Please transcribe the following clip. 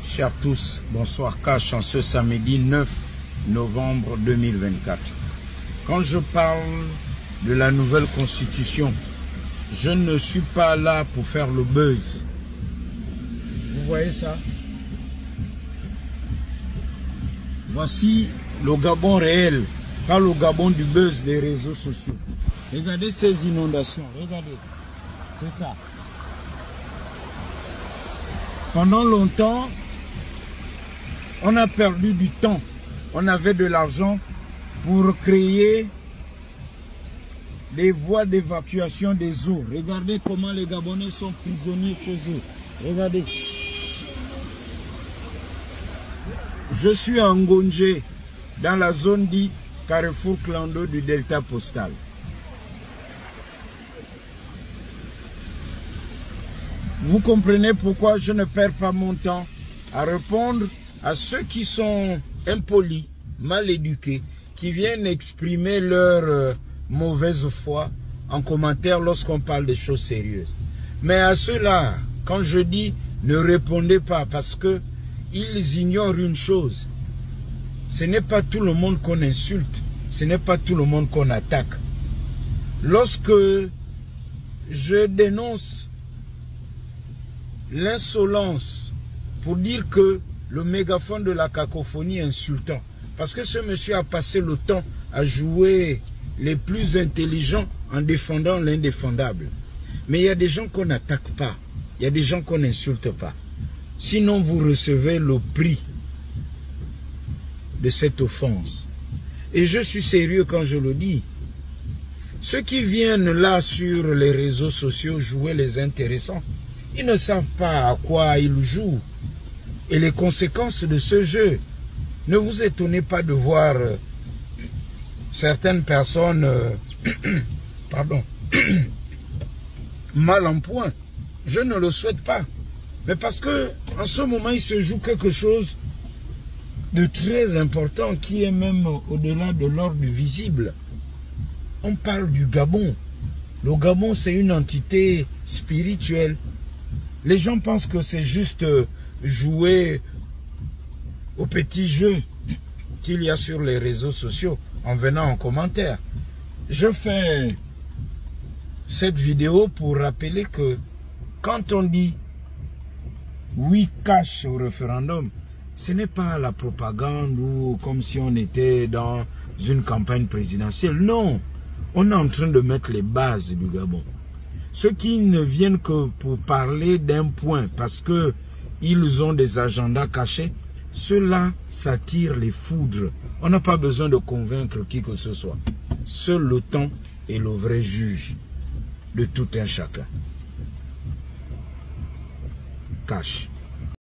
Chers tous, bonsoir Cash en ce samedi 9 novembre 2024. Quand je parle de la nouvelle constitution, je ne suis pas là pour faire le buzz. Vous voyez ça? Voici le Gabon réel, pas le Gabon du buzz des réseaux sociaux. Regardez ces inondations, regardez, c'est ça. Pendant longtemps, on a perdu du temps. On avait de l'argent pour créer des voies d'évacuation des eaux. Regardez comment les Gabonais sont prisonniers chez eux. Regardez. Je suis à Ngonje, dans la zone dit Carrefour Clando du Delta Postal. Vous comprenez pourquoi je ne perds pas mon temps à répondre à ceux qui sont impolis, mal éduqués, qui viennent exprimer leur mauvaise foi en commentaire lorsqu'on parle des choses sérieuses. Mais à ceux-là, quand je dis ne répondez pas, parce que ils ignorent une chose. Ce n'est pas tout le monde qu'on insulte, ce n'est pas tout le monde qu'on attaque. Lorsque je dénonce l'insolence pour dire que le mégaphone de la cacophonie est insultant, parce que ce monsieur a passé le temps à jouer les plus intelligents en défendant l'indéfendable. Mais il y a des gens qu'on n'attaque pas, il y a des gens qu'on n'insulte pas. Sinon vous recevez le prix de cette offense. Et je suis sérieux quand je le dis. Ceux qui viennent là sur les réseaux sociaux jouer les intéressants, ils ne savent pas à quoi ils jouent et les conséquences de ce jeu. Ne vous étonnez pas de voir certaines personnes pardon, mal en point. Je ne le souhaite pas. Mais parce que en ce moment, il se joue quelque chose de très important qui est même au-delà de l'ordre du visible. On parle du Gabon. Le Gabon, c'est une entité spirituelle. Les gens pensent que c'est juste jouer au petit jeu qu'il y a sur les réseaux sociaux en venant en commentaire. Je fais cette vidéo pour rappeler que quand on dit oui cash au référendum, ce n'est pas la propagande ou comme si on était dans une campagne présidentielle. Non, on est en train de mettre les bases du Gabon. Ceux qui ne viennent que pour parler d'un point parce que ils ont des agendas cachés, ceux-là s'attirent les foudres. On n'a pas besoin de convaincre qui que ce soit. Seul le temps est le vrai juge de tout un chacun. Cash.